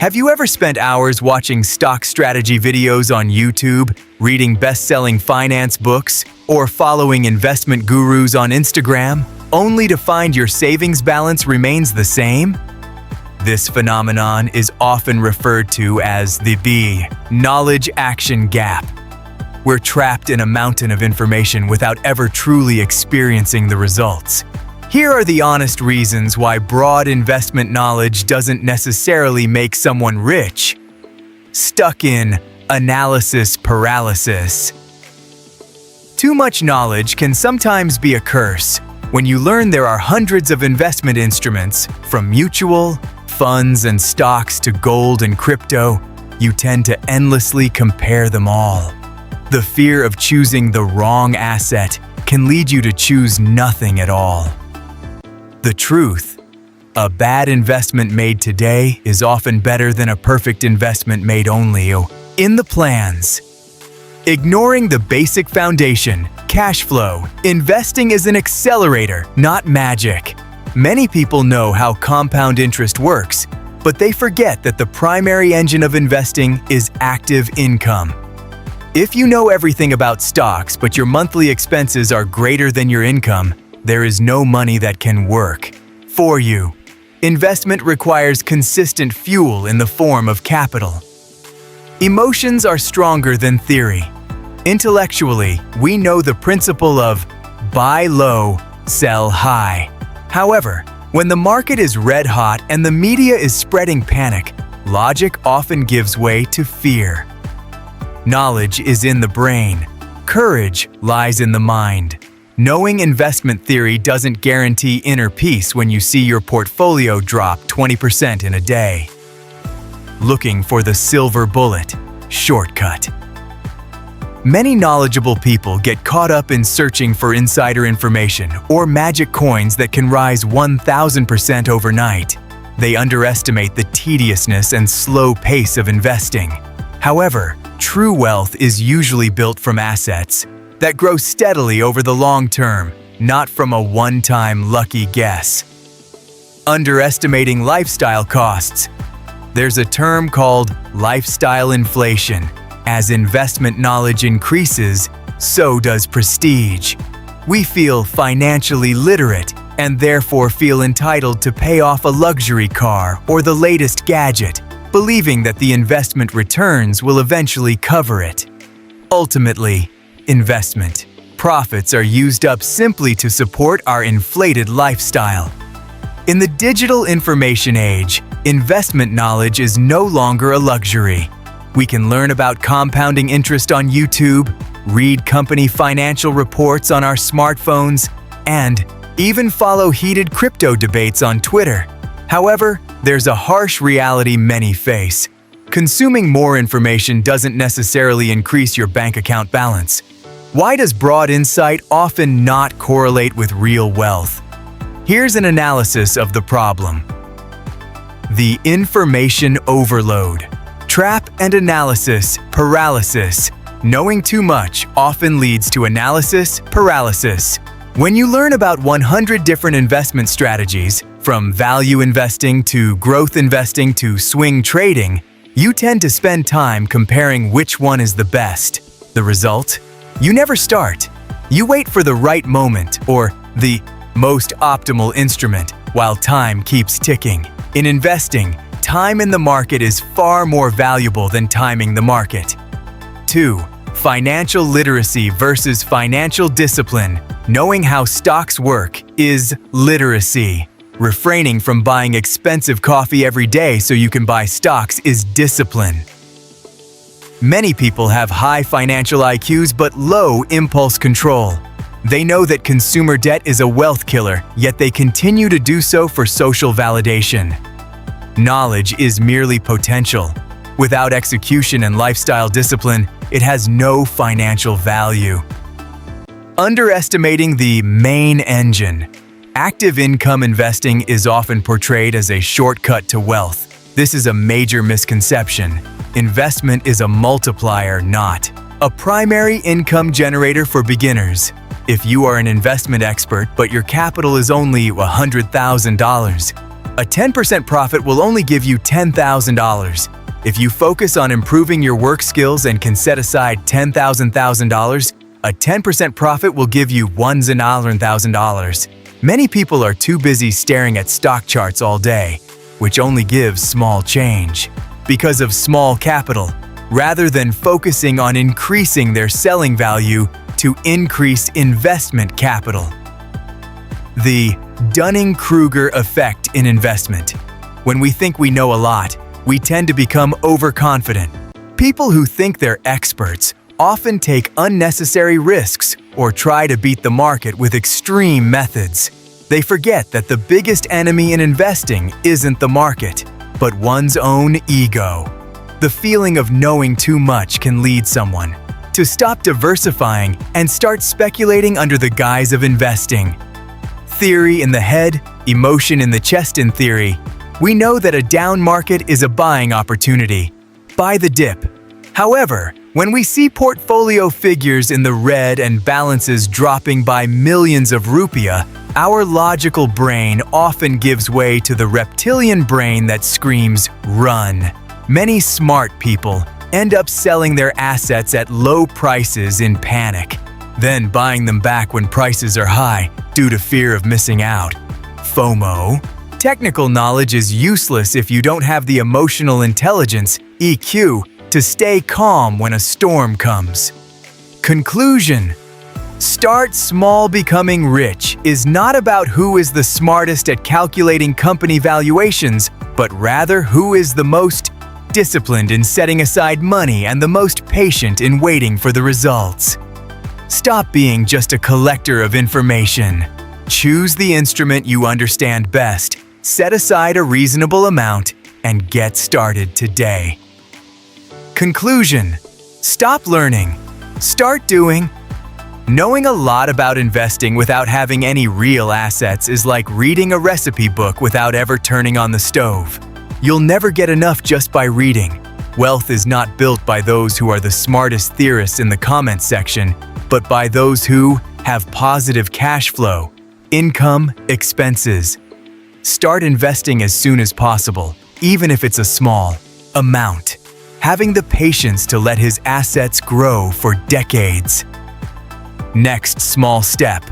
Have you ever spent hours watching stock strategy videos on YouTube, reading best-selling finance books, or following investment gurus on Instagram, only to find your savings balance remains the same? This phenomenon is often referred to as the knowledge-action gap. We're trapped in a mountain of information without ever truly experiencing the results. Here are the honest reasons why broad investment knowledge doesn't necessarily make someone rich. Stuck in analysis paralysis. Too much knowledge can sometimes be a curse. When you learn there are hundreds of investment instruments, from mutual funds and stocks to gold and crypto, you tend to endlessly compare them all. The fear of choosing the wrong asset can lead you to choose nothing at all. The truth: a bad investment made today is often better than a perfect investment made only in the plans. Ignoring the basic foundation, cash flow, investing is an accelerator, not magic. Many people know how compound interest works, but they forget that the primary engine of investing is active income. If you know everything about stocks, but your monthly expenses are greater than your income, there is no money that can work for you. Investment requires consistent fuel in the form of capital. Emotions are stronger than theory. Intellectually, we know the principle of buy low, sell high. However, when the market is red hot and the media is spreading panic, logic often gives way to fear. Knowledge is in the brain. Courage lies in the mind. Knowing investment theory doesn't guarantee inner peace when you see your portfolio drop 20% in a day. Looking for the silver bullet, shortcut. Many knowledgeable people get caught up in searching for insider information or magic coins that can rise 1,000% overnight. They underestimate the tediousness and slow pace of investing. However, true wealth is usually built from assets that grow steadily over the long term, not from a one-time lucky guess. Underestimating lifestyle costs. There's a term called lifestyle inflation. As investment knowledge increases, so does prestige. We feel financially literate and therefore feel entitled to pay off a luxury car or the latest gadget, believing that the investment returns will eventually cover it. Ultimately, investment profits are used up simply to support our inflated lifestyle. In the digital information age, investment knowledge is no longer a luxury. We can learn about compounding interest on YouTube, read company financial reports on our smartphones, and even follow heated crypto debates on Twitter. However, there's a harsh reality many face. Consuming more information doesn't necessarily increase your bank account balance. Why does broad insight often not correlate with real wealth? Here's an analysis of the problem. The information overload. Trap and analysis paralysis. Knowing too much often leads to analysis paralysis. When you learn about 100 different investment strategies, from value investing to growth investing to swing trading, you tend to spend time comparing which one is the best. The result? You never start. You wait for the right moment or the most optimal instrument while time keeps ticking. In investing, time in the market is far more valuable than timing the market. 2. Financial literacy versus financial discipline. Knowing how stocks work is literacy. Refraining from buying expensive coffee every day so you can buy stocks is discipline. Many people have high financial IQs but low impulse control. They know that consumer debt is a wealth killer, yet they continue to do so for social validation. Knowledge is merely potential. Without execution and lifestyle discipline, it has no financial value. Underestimating the main engine. Active income investing is often portrayed as a shortcut to wealth. This is a major misconception. Investment is a multiplier, not a primary income generator for beginners. If you are an investment expert but your capital is only $100,000, A 10% profit will only give you $10,000. If you focus on improving your work skills and can set aside $10,000, a 10% profit will give you $1,000. Many people are too busy staring at stock charts all day, which only gives small change, because of small capital, rather than focusing on increasing their selling value to increase investment capital. The Dunning-Kruger effect in investment. When we think we know a lot, we tend to become overconfident. People who think they're experts often take unnecessary risks or try to beat the market with extreme methods. They forget that the biggest enemy in investing isn't the market, but one's own ego. The feeling of knowing too much can lead someone to stop diversifying and start speculating under the guise of investing. Theory in the head, emotion in the chest in theory. We know that a down market is a buying opportunity. Buy the dip. However, when we see portfolio figures in the red and balances dropping by millions of rupiah, our logical brain often gives way to the reptilian brain that screams, "Run." Many smart people end up selling their assets at low prices in panic, then buying them back when prices are high due to fear of missing out. FOMO. Technical knowledge is useless if you don't have the emotional intelligence, EQ, to stay calm when a storm comes. Conclusion. Start small. Becoming rich is not about who is the smartest at calculating company valuations, but rather who is the most disciplined in setting aside money and the most patient in waiting for the results. Stop being just a collector of information. Choose the instrument you understand best, set aside a reasonable amount, and get started today. Conclusion. Stop learning. Start doing. Knowing a lot about investing without having any real assets is like reading a recipe book without ever turning on the stove. You'll never get enough just by reading. Wealth is not built by those who are the smartest theorists in the comments section, but by those who have positive cash flow, income, expenses. Start investing as soon as possible, even if it's a small amount. Having the patience to let his assets grow for decades. Next small step.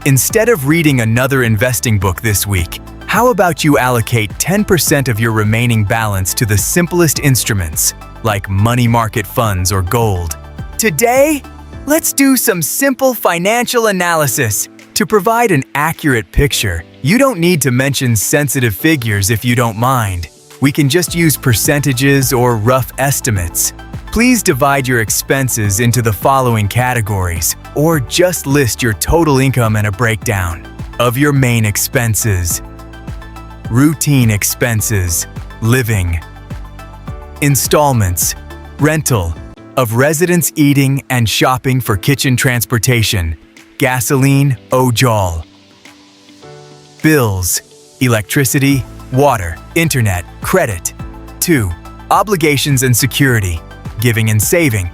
Instead of reading another investing book this week, how about you allocate 10% of your remaining balance to the simplest instruments, like money market funds or gold? Today, let's do some simple financial analysis. To provide an accurate picture, you don't need to mention sensitive figures if you don't mind. We can just use percentages or rough estimates. Please divide your expenses into the following categories, or just list your total income and a breakdown of your main expenses. Routine expenses, living. Installments, rental of residence, eating and shopping for kitchen transportation, gasoline, ojol. Bills, electricity, water, internet, credit. 2. Obligations and security, giving and saving,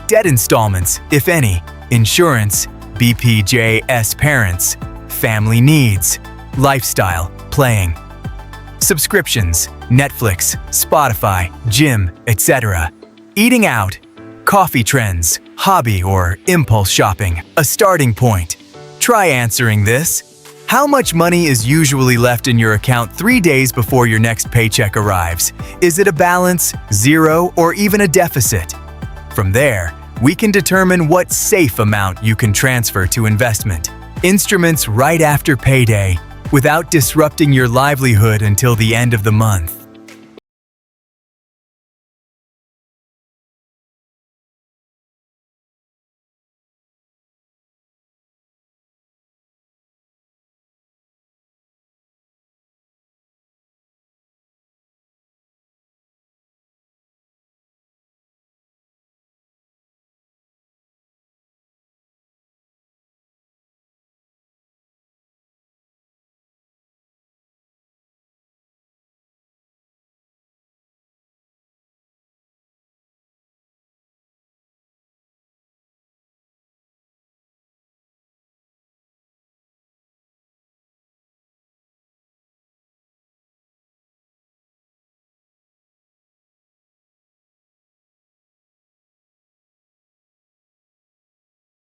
debt installments, if any, insurance, BPJS parents, family needs, lifestyle, playing, subscriptions, Netflix, Spotify, gym, etc. Eating out, coffee trends, hobby or impulse shopping, a starting point. Try answering this. How much money is usually left in your account 3 days before your next paycheck arrives? Is it a balance, zero, or even a deficit? From there, we can determine what safe amount you can transfer to investment instruments right after payday without disrupting your livelihood until the end of the month.